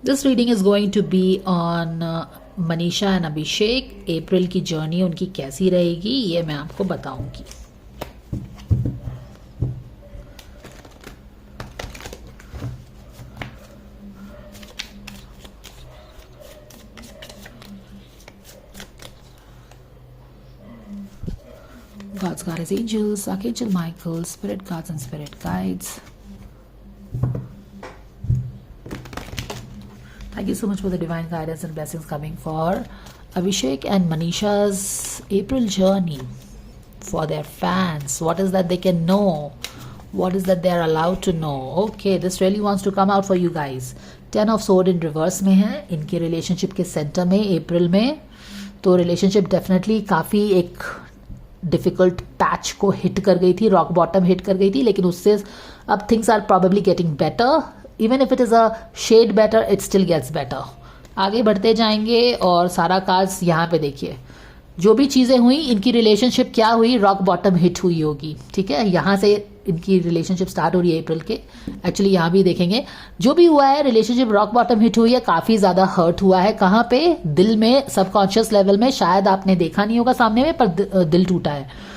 This reading is going to be on Manisha and Abhishek. April की journey उनकी कैसी रहेगी ये मैं आपको बताऊंगी। God's got his angels, Archangel Michael, spirit guides and spirit guides. Thank you so much for the divine guidance and blessings coming for Abhishek and Manisha's April journey. For their fans, what is that they can know? What is that they are allowed to know? Okay, this really wants to come out for you guys. 10 of Sword in reverse में है इनके relationship के centre में अप्रैल में। तो relationship definitely काफ़ी एक difficult patch को हिट कर गई थी, रॉक बॉटम हिट कर गई थी, लेकिन उससे अब things are probably getting better. Even if it is a shade better it still gets better. आगे बढ़ते जाएंगे और सारा कार्ड्स यहाँ पे देखिए, जो भी चीज़ें हुई इनकी रिलेशनशिप क्या हुई, रॉक बॉटम हिट हुई होगी। ठीक है, यहाँ से इनकी रिलेशनशिप स्टार्ट हो रही है अप्रैल के। एक्चुअली यहाँ भी देखेंगे जो भी हुआ है रिलेशनशिप रॉक बॉटम हिट हुई है, काफ़ी ज़्यादा हर्ट हुआ है। कहाँ पे? दिल में, सबकॉन्शियस लेवल में। शायद आपने देखा नहीं होगा सामने में, पर दिल टूटा है।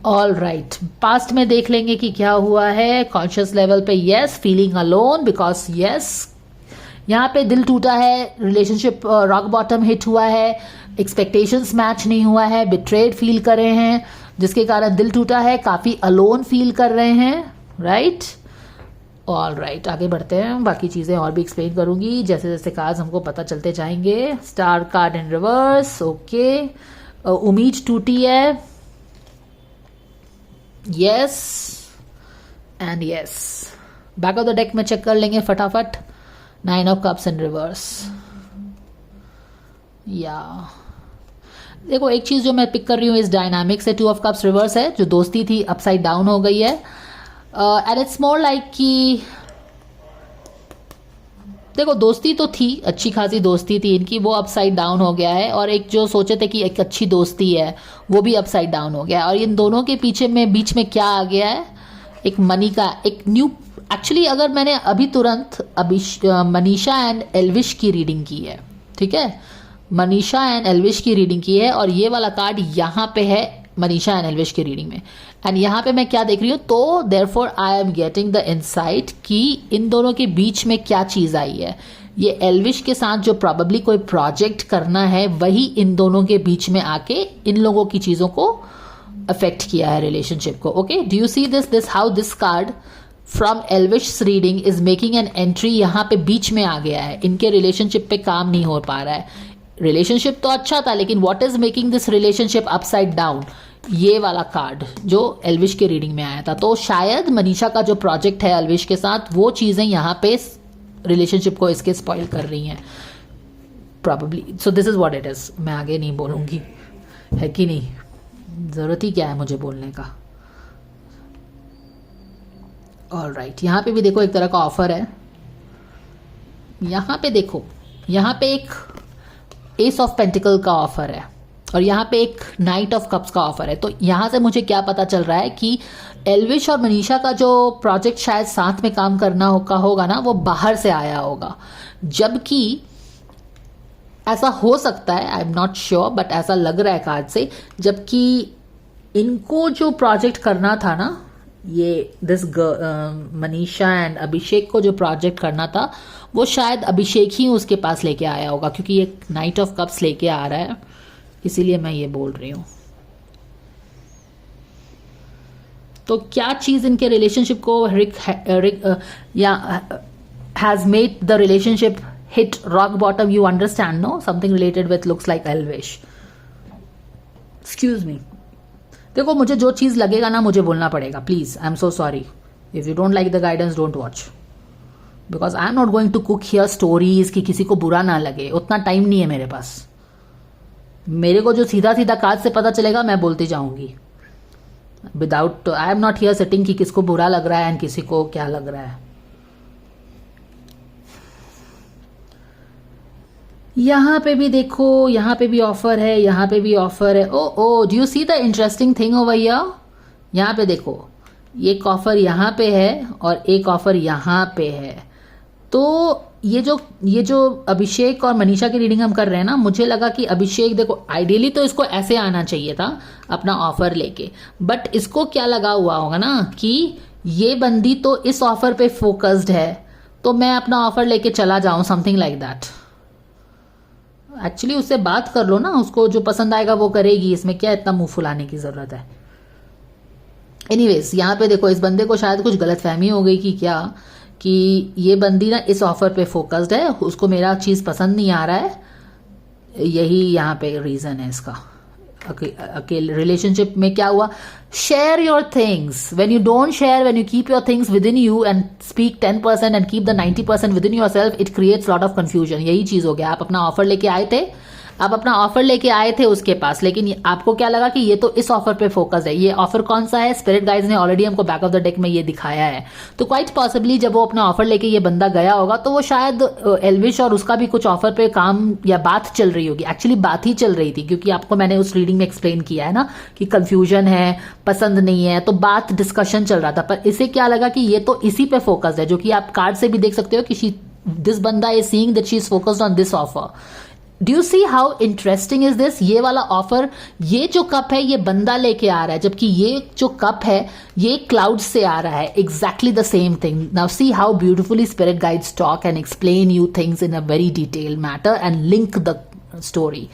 ऑल राइट, पास्ट में देख लेंगे कि क्या हुआ है। कॉन्शियस लेवल पे yes, feeling alone because yes, यहाँ पे दिल टूटा है, रिलेशनशिप रॉक बॉटम हिट हुआ है, एक्सपेक्टेशंस मैच नहीं हुआ है, बिट्रेड फील कर रहे हैं जिसके कारण दिल टूटा है, काफ़ी अलोन फील कर रहे हैं। राइट, ऑल राइट, आगे बढ़ते हैं। बाकी चीज़ें और भी एक्सप्लेन करूंगी जैसे जैसे कार्ड्स हमको पता चलते जाएंगे। Star card in reverse, okay. उम्मीद टूटी है, yes and yes. Back of the deck में चेक कर लेंगे फटाफट। 9 ऑफ कप्स इन रिवर्स। या देखो, एक चीज जो मैं पिक कर रही हूँ इस डायनामिक से, 2 ऑफ कप्स रिवर्स है, जो दोस्ती थी अपसाइड डाउन हो गई है। एंड इट्स मोर लाइक कि देखो दोस्ती तो थी, अच्छी खासी दोस्ती थी इनकी, वो अपसाइड डाउन हो गया है। और एक जो सोचे थे कि एक अच्छी दोस्ती है वो भी अपसाइड डाउन हो गया है। और इन दोनों के पीछे में बीच में क्या आ गया है, एक मनी का एक न्यू। एक्चुअली अगर मैंने अभी तुरंत मनीषा एंड एल्विश की रीडिंग की है, ठीक है, मनीषा एंड एल्विश की रीडिंग की है, और ये वाला कार्ड यहाँ पे है मनीषा एंड एल्विश की रीडिंग में। एंड यहाँ पे मैं क्या देख रही हूँ, तो therefore I am getting the insight कि इन दोनों के बीच में क्या चीज़ आई है। ये एल्विश के साथ जो प्रॉबेबली कोई प्रोजेक्ट करना है वही इन दोनों के बीच में आके इन लोगों की चीज़ों को अफेक्ट किया है, रिलेशनशिप को। Okay, do you see this how this card from Elvish reading is making an entry, यहाँ पे बीच में आ गया है। इनके रिलेशनशिप पे काम नहीं हो पा रहा है। रिलेशनशिप तो अच्छा था, लेकिन what is making this relationship upside down, ये वाला कार्ड जो एल्विश के रीडिंग में आया था। तो शायद मनीषा का जो प्रोजेक्ट है एल्विश के साथ, वो चीज़ें यहाँ पे रिलेशनशिप को इसके स्पॉइल कर रही हैं probably. So this is what it is. मैं आगे नहीं बोलूँगी, है कि नहीं, ज़रूरत ही क्या है मुझे बोलने का। ऑल राइट, यहाँ पे भी देखो एक तरह का ऑफर है। यहाँ पे देखो, यहाँ पे एक एस ऑफ पेंटिकल का ऑफर है और यहाँ पे एक नाइट ऑफ कप्स का ऑफर है। तो यहाँ से मुझे क्या पता चल रहा है कि एल्विश और मनीषा का जो प्रोजेक्ट शायद साथ में काम करना होगा ना, वो बाहर से आया होगा। जबकि ऐसा हो सकता है, आई एम नॉट श्योर, बट ऐसा लग रहा है कार्ड से, जबकि इनको जो प्रोजेक्ट करना था ना, ये दिस मनीषा एंड अभिषेक को जो प्रोजेक्ट करना था, वो शायद अभिषेक ही उसके पास लेके आया होगा, क्योंकि ये नाइट ऑफ कप्स लेके आ रहा है, इसीलिए मैं ये बोल रही हूँ। तो क्या चीज इनके रिलेशनशिप को has made the relationship hit rock bottom, you understand, no, something related with looks like Elvish. Excuse me, देखो मुझे जो चीज लगेगा ना मुझे बोलना पड़ेगा, please. I am so sorry if you don't like the guidance, don't watch, because I am not going to cook here stories कि किसी को बुरा ना लगे। उतना टाइम नहीं है मेरे पास। मेरे को जो सीधा सीधा काज से पता चलेगा मैं बोलती जाऊंगी, without, I am not here sitting कि किसको बुरा लग रहा है एंड किसी को क्या लग रहा है। यहाँ पे भी देखो, यहाँ पे भी ऑफर है, यहाँ पे भी ऑफर है। Oh do you see the interesting thing over here? यहाँ पे देखो, एक ऑफर यहाँ पे है और एक ऑफर यहाँ पे है। तो ये जो अभिषेक और मनीषा की रीडिंग हम कर रहे हैं ना, मुझे लगा कि अभिषेक देखो आइडियली तो इसको ऐसे आना चाहिए था अपना ऑफर लेके, बट इसको क्या लगा हुआ होगा ना कि ये बंदी तो इस ऑफर पे फोकस्ड है तो मैं अपना ऑफर लेके चला जाऊं, समथिंग लाइक दैट। एक्चुअली उससे बात कर लो ना, उसको जो पसंद आएगा वो करेगी, इसमें क्या इतना मुंह फुलाने की जरूरत है। एनीवेज यहाँ पे देखो इस बंदे को शायद कुछ गलतफहमी हो गई कि क्या, कि ये बंदी ना इस ऑफर पे फोकस्ड है, उसको मेरा चीज पसंद नहीं आ रहा है, यही यहाँ पे रीजन है इसका। अकेले रिलेशनशिप में क्या हुआ, share your things, when you don't share, when you keep your things with in you and speak 10% and keep the 90% with in your self, it creates lot of confusion. यही चीज हो गया। आप अपना ऑफर लेके आए थे, आप अपना ऑफर लेके आए थे उसके पास, लेकिन आपको क्या लगा कि ये तो इस ऑफर पे फोकस है। ये ऑफर कौन सा है, स्पिरिट गाइड्स ने ऑलरेडी हमको बैक ऑफ द डेक में ये दिखाया है। तो क्वाइट पॉसिबली जब वो अपना ऑफर लेके ये बंदा गया होगा तो वो शायद एल्विश और उसका भी कुछ ऑफर पे काम या बात चल रही होगी। एक्चुअली बात ही चल रही थी, क्योंकि आपको मैंने उस रीडिंग में एक्सप्लेन किया है ना कि कंफ्यूजन है, पसंद नहीं है, तो बात डिस्कशन चल रहा था। पर इसे क्या लगा कि ये तो इसी पे फोकस है, जो कि आप कार्ड से भी देख सकते हो कि दिस बंदा is seeing that she is focused on this offer. Do you see how interesting is this. ये वाला ऑफर, ये जो कप है ये बंदा लेके आ रहा है, जबकि ये जो कप है ये क्लाउड से आ रहा है। Exactly the same thing. Now see how beautifully spirit guides talk and explain you things in a very detail matter and link the story.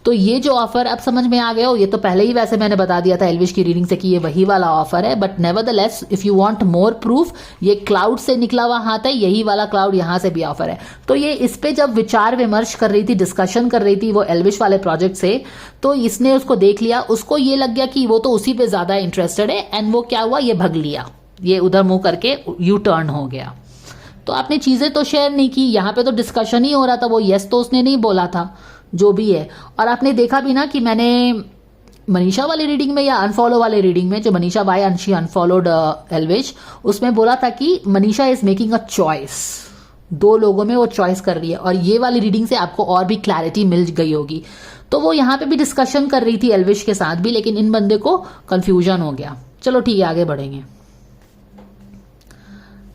तो ये जो ऑफर अब समझ में आ गया हो, ये तो पहले ही वैसे मैंने बता दिया था एल्विश की रीडिंग से कि ये वही वाला ऑफर है, but nevertheless if you want more proof, ये क्लाउड से निकला हुआ हाथ है, यही वाला क्लाउड यहां से भी ऑफर है। तो ये इस पे जब विचार विमर्श कर रही थी, डिस्कशन कर रही थी वो एल्विश वाले प्रोजेक्ट से, तो इसने उसको देख लिया, उसको ये लग गया कि वो तो उसी पे ज्यादा इंटरेस्टेड है, एंड वो क्या हुआ, ये भग लिया, ये उधर मुंह करके यू टर्न हो गया। तो आपने चीजें तो शेयर नहीं की, यहाँ पे तो डिस्कशन ही हो रहा था, वो यस तो उसने नहीं बोला था, जो भी है। और आपने देखा भी ना कि मैंने मनीषा वाली रीडिंग में या अनफॉलो वाले रीडिंग में, जो Manisha by she unfollowed Elvish, उसमें बोला था कि Manisha is making a choice, दो लोगों में वो चॉइस कर रही है। और ये वाली रीडिंग से आपको और भी क्लैरिटी मिल गई होगी। तो वो यहाँ पे भी डिस्कशन कर रही थी एल्विश के साथ भी, लेकिन इन बंदे को कंफ्यूजन हो गया। चलो ठीक है, आगे बढ़ेंगे।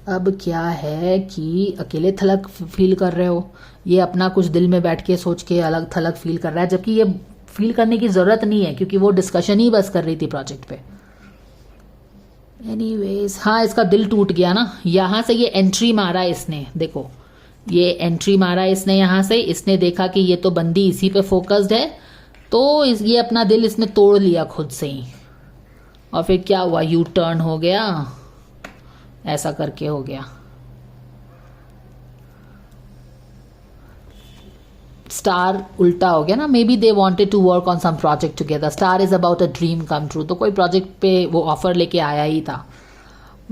अब क्या है कि अकेले थलग फील कर रहे हो, ये अपना कुछ दिल में बैठ के सोच के अलग थलग फील कर रहा है, जबकि ये फील करने की जरूरत नहीं है, क्योंकि वो डिस्कशन ही बस कर रही थी प्रोजेक्ट पे। एनीवेज, हाँ इसका दिल टूट गया ना, यहां से ये एंट्री मारा इसने, देखो ये एंट्री मारा इसने यहां से, इसने देखा कि ये तो बंदी इसी पे फोकस्ड है, तो ये अपना दिल इसने तोड़ लिया खुद से ही। और फिर क्या हुआ, यू टर्न हो गया, ऐसा करके हो गया। स्टार उल्टा हो गया ना, maybe they wanted to work on some project together. Star is about a dream come true, तो कोई प्रोजेक्ट पे वो ऑफर लेके आया ही था।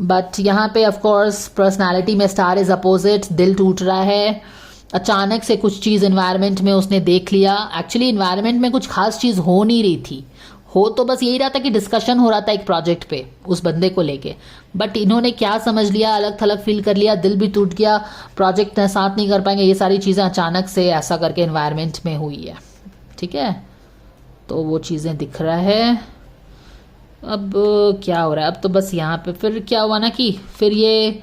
बट यहाँ पे ऑफ कोर्स पर्सनालिटी में स्टार इज अपोजिट, दिल टूट रहा है। अचानक से कुछ चीज एनवायरनमेंट में उसने देख लिया। एक्चुअली एनवायरनमेंट में कुछ खास चीज हो नहीं रही थी, हो तो बस यही रहा था कि डिस्कशन हो रहा था एक प्रोजेक्ट पे उस बंदे को लेके, बट इन्होंने क्या समझ लिया, अलग थलग फील कर लिया, दिल भी टूट गया, प्रोजेक्ट साथ नहीं कर पाएंगे, ये सारी चीज़ें अचानक से ऐसा करके एनवायरनमेंट में हुई है। ठीक है, तो वो चीज़ें दिख रहा है। अब क्या हो रहा है, अब तो बस यहाँ पे फिर क्या हुआ ना कि फिर ये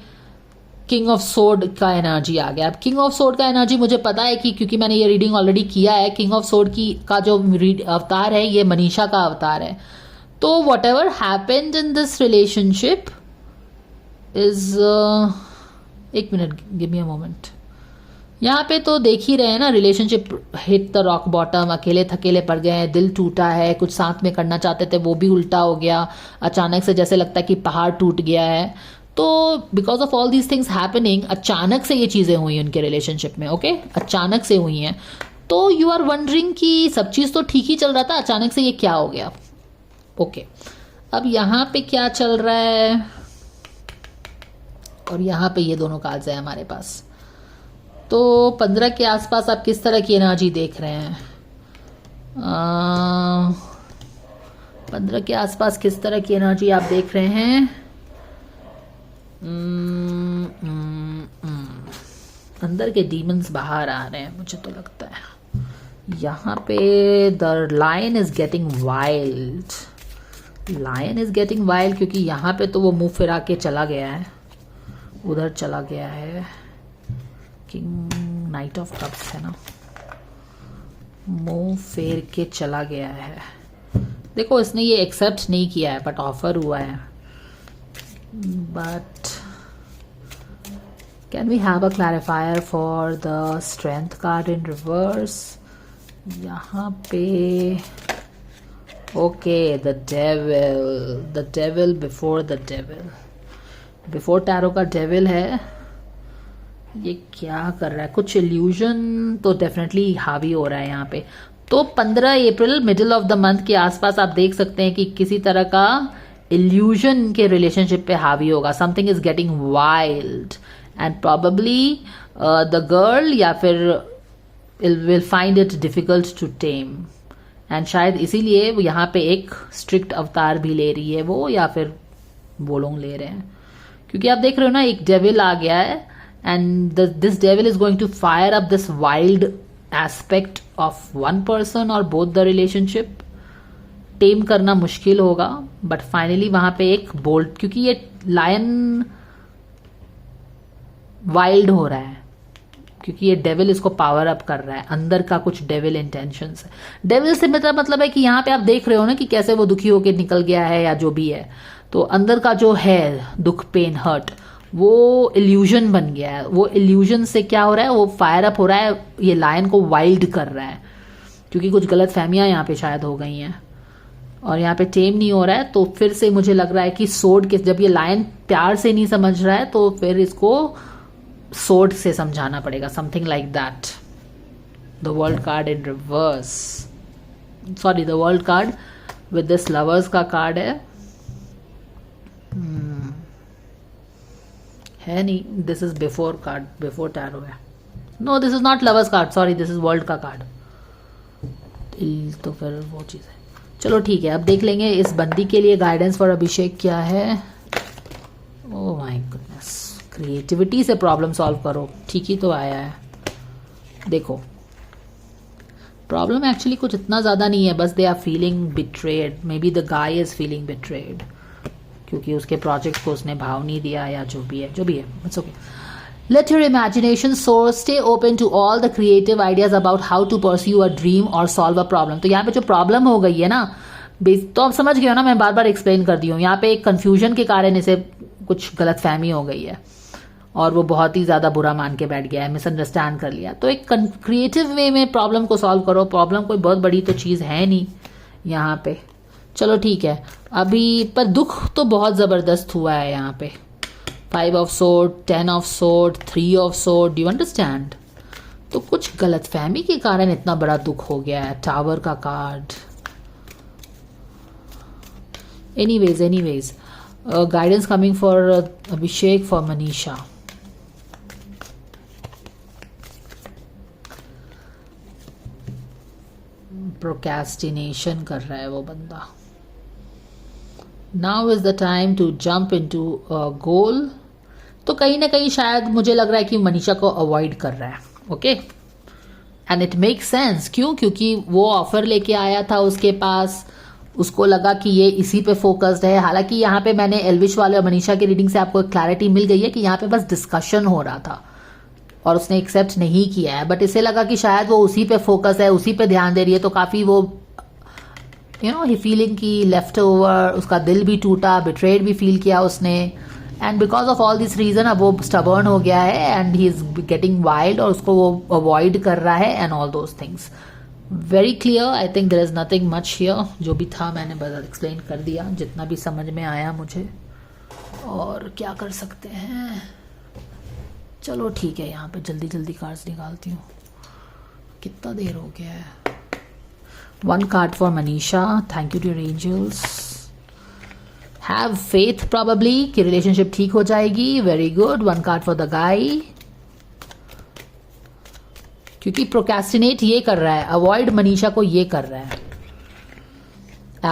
किंग ऑफ सोर्ड का एनर्जी आ गया। अब किंग ऑफ सोर्ड का एनर्जी मुझे पता है कि क्योंकि मैंने ये रीडिंग ऑलरेडी किया है, किंग ऑफ सोर्ड की का जो अवतार है ये मनीषा का अवतार है। तो whatever happened in this relationship is, एक minute, give me a moment. यहाँ पे तो देख ही रहे हैं ना, relationship hit the rock bottom, अकेले थकेले पड़ गए हैं, दिल टूटा है, कुछ साथ में करना चाहते थे वो भी उल्टा हो गया, अचानक से जैसे लगता है कि पहाड़ टूट गया है। तो because of all these things happening, अचानक से ये चीज़ें हुई उनके रिलेशनशिप में। ओके, अचानक से हुई हैं। तो यू आर वंडरिंग कि सब चीज़ तो ठीक ही चल रहा था, अचानक से ये क्या हो गया। ओके, अब यहाँ पे क्या चल रहा है, और यहाँ पे ये दोनों कार्ड्स हैं हमारे पास। तो 15 के आसपास आप किस तरह की एनर्जी देख रहे हैं? 15 के आसपास किस तरह की एनर्जी आप देख रहे हैं? अंदर के डीमंस बाहर आ रहे हैं मुझे तो लगता है। यहाँ पे the lion is getting wild, lion is getting wild, क्योंकि यहाँ पे तो वो मुंह फिरा के चला गया है, उधर चला गया है। किंग नाइट ऑफ कप्स है ना, मुंह फेर के चला गया है। देखो इसने ये एक्सेप्ट नहीं किया है बट ऑफर हुआ है। But can we have a clarifier for the strength card in reverse? यहाँ पे okay, the devil before the devil, before tarot का डेविल है। ये क्या कर रहा है? कुछ इल्यूजन तो डेफिनेटली हावी हो रहा है यहाँ पे। तो 15 अप्रैल मिडिल ऑफ द मंथ के आसपास आप देख सकते हैं कि किसी तरह का इल्यूजन के रिलेशनशिप पे हावी होगा। Something is getting wild and probably the girl या फिर will find it difficult to tame, and शायद इसीलिए वो यहाँ पे एक स्ट्रिक्ट अवतार भी ले रही है वो, या फिर वो लोग ले रहे हैं। क्योंकि आप देख रहे हो ना, एक डेविल आ गया है and this devil is going to fire up this wild aspect of one person और बोथ द रिलेशनशिप। टेम करना मुश्किल होगा बट फाइनली वहां पे एक बोल्ड, क्योंकि ये लायन वाइल्ड हो रहा है क्योंकि ये डेविल इसको पावर अप कर रहा है। अंदर का कुछ डेविल इंटेंशंस है। डेविल से मतलब है कि यहाँ पे आप देख रहे हो ना कि कैसे वो दुखी होकर निकल गया है या जो भी है, तो अंदर का जो है दुख, पेन, हर्ट, वो इल्यूजन बन गया है। वो इल्यूजन से क्या हो रहा है, वो फायर अप हो रहा है, ये लायन को वाइल्ड कर रहा है। क्योंकि कुछ गलत फहमियां यहाँ पे शायद हो गई हैं और यहाँ पे टेम नहीं हो रहा है। तो फिर से मुझे लग रहा है कि सोर्ड के, जब ये लायन प्यार से नहीं समझ रहा है तो फिर इसको सोर्ड से समझाना पड़ेगा, something like that. The world card in reverse, sorry the world card with this lovers का कार्ड है नहीं, this is before card, before tarot है। No this is not lovers card, sorry this is world का card. तो फिर वो चीज़ है। चलो ठीक है, अब देख लेंगे इस बंदी के लिए गाइडेंस फॉर अभिषेक क्या है। ओह माय गुडनेस, क्रिएटिविटी से प्रॉब्लम सॉल्व करो, ठीक ही तो आया है। देखो प्रॉब्लम एक्चुअली कुछ इतना ज़्यादा नहीं है, बस they are feeling betrayed. Maybe the guy is feeling betrayed क्योंकि उसके प्रोजेक्ट को उसने भाव नहीं दिया या जो भी है it's okay. Let your imagination soar, stay open to all the creative ideas about how to pursue a dream or solve a problem. तो यहाँ पे जो प्रॉब्लम हो गई है ना, तो आप समझ गए हो ना, मैं बार बार एक्सप्लेन कर दी हूँ। यहाँ पे एक कंफ्यूजन के कारण इसे कुछ गलत फहमी हो गई है और वो बहुत ही ज़्यादा बुरा मान के बैठ गया है, मिसअंडरस्टैंड कर लिया। तो एक क्रिएटिव वे में प्रॉब्लम को सॉल्व करो। प्रॉब्लम कोई बहुत बड़ी तो चीज़ है नहीं यहाँ पे। चलो ठीक है, अभी पर दुख तो बहुत ज़बरदस्त हुआ है यहाँ पे। 5 of sword, 10 of sword, 3 of sword, you understand. तो कुछ गलतफहमी के कारण इतना बड़ा दुख हो गया है। टावर का card. Anyways guidance coming for Abhishek, for Manisha. Procrastination कर रहा है वो बंदा। Now is the time to jump into goal. तो कहीं ना कहीं शायद मुझे लग रहा है कि मनीषा को अवॉइड कर रहा है। Okay, and it make sense. क्यों? क्योंकि वो ऑफर लेके आया था उसके पास, उसको लगा कि ये इसी पे फोकस्ड है। हालांकि यहाँ पे मैंने एल्विश वाले और मनीषा की रीडिंग से आपको क्लैरिटी मिल गई है कि यहाँ पे बस डिस्कशन हो रहा था और उसने एक्सेप्ट नहीं किया है। बट इसे लगा कि शायद वो उसी पे फोकस है, उसी पे ध्यान दे रही है, तो काफी वो ही फीलिंग की लेफ्ट ओवर, उसका दिल भी टूटा, बिट्रेड भी फील किया उसने। And because of all this reason अब वो स्टबर्न हो गया है and he is getting wild और उसको वो अवॉइड कर रहा है and all those things. Very clear, I think there is nothing much here. जो भी था मैंने बस एक्सप्लेन कर दिया, जितना भी समझ में आया मुझे। और क्या कर सकते हैं, चलो ठीक है, यहाँ पे जल्दी जल्दी कार्ड्स निकालती हूँ। कितना देर हो गया है। 1 card for Manisha, thank you to your angels. Have faith probably कि रिलेशनशिप ठीक हो जाएगी, very good. 1 card for the guy, क्योंकि प्रोक्रेस्टिनेट ये कर रहा है, अवॉइड मनीषा को ये कर रहा है।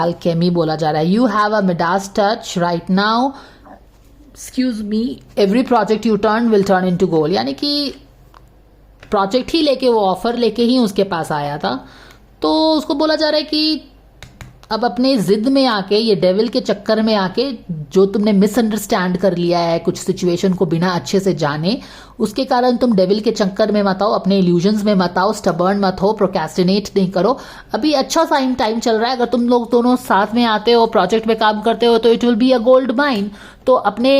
एल्केमी बोला जा रहा है। You have a Midas touch right now, excuse me, every project you turn will turn into gold. यानी कि प्रोजेक्ट ही लेके, वो ऑफर लेके ही उसके पास आया था, तो उसको बोला जा रहा है कि अब अपने जिद में आके, ये डेविल के चक्कर में आके, जो तुमने मिसअंडरस्टैंड कर लिया है कुछ सिचुएशन को बिना अच्छे से जाने, उसके कारण तुम डेविल के चक्कर में मत आओ, अपने इल्यूजन्स में मत आओ, स्टबर्न मत हो, प्रोक्रेस्टिनेट नहीं करो। अभी अच्छा टाइम चल रहा है। अगर तुम लोग दोनों साथ में आते हो, प्रोजेक्ट पे काम करते हो, तो it will be a gold mine. तो अपने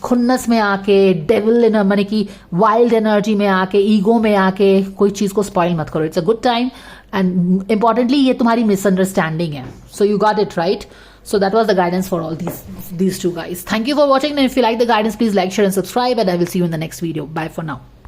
खुन्नस में आके, डेविल माने कि वाइल्ड एनर्जी में आके, ईगो में आके कोई चीज को स्पॉइल मत करो। It's a good time and importantly ये तुम्हारी मिसअंडरस्टैंडिंग है। So you got it right. So that was the guidance for all these two guys. Thank you for watching, and if you like the guidance, please like, share and subscribe, and I will see you in the next video. Bye for now.